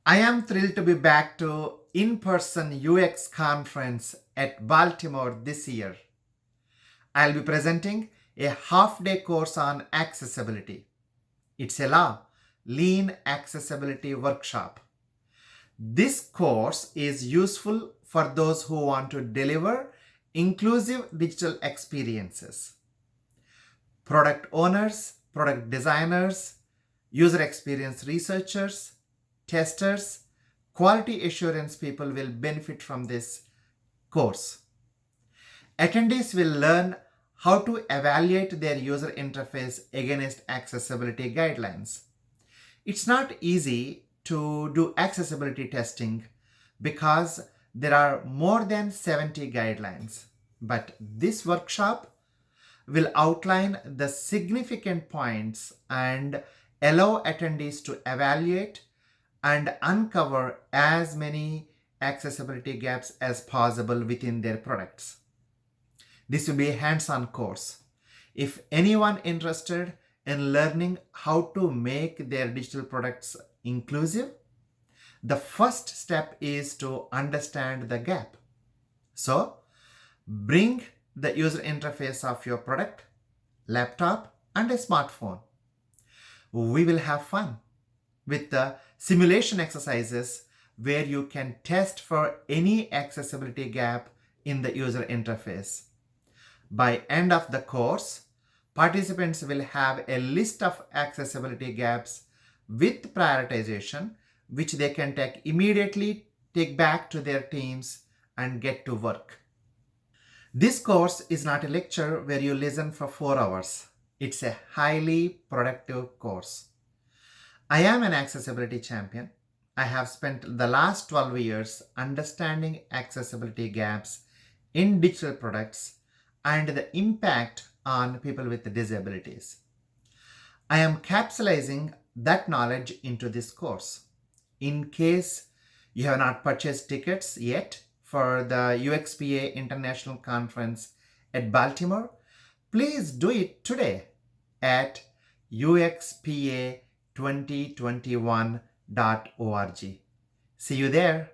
I am thrilled to be back to in-person UX conference at Baltimore this year. I'll be presenting a half-day course on accessibility. It's a lean accessibility workshop. This course is useful for those who want to deliver inclusive digital experiences. Product owners, product designers, user experience researchers, testers, quality assurance people will benefit from this course. Attendees will learn how to evaluate their user interface against accessibility guidelines. It's not easy to do accessibility testing because there are more than 70 guidelines. But this workshop will outline the significant points and allow attendees to evaluate and uncover as many accessibility gaps as possible within their products. This will be a hands-on course. If anyone interested in learning how to make their digital products inclusive, the first step is to understand the gap. So, bring the user interface of your product, laptop, and a smartphone. We will have fun with the simulation exercises where you can test for any accessibility gap in the user interface. By end of the course, participants will have a list of accessibility gaps with prioritization, which they can take back to their teams and get to work. This course is not a lecture where you listen for 4 hours. It's a highly productive course. I am an accessibility champion. I have spent the last 12 years understanding accessibility gaps in digital products and the impact on people with disabilities. I am capsulizing that knowledge into this course. In case you have not purchased tickets yet for the UXPA International Conference at Baltimore, please do it today at uxpa2021.org. See you there.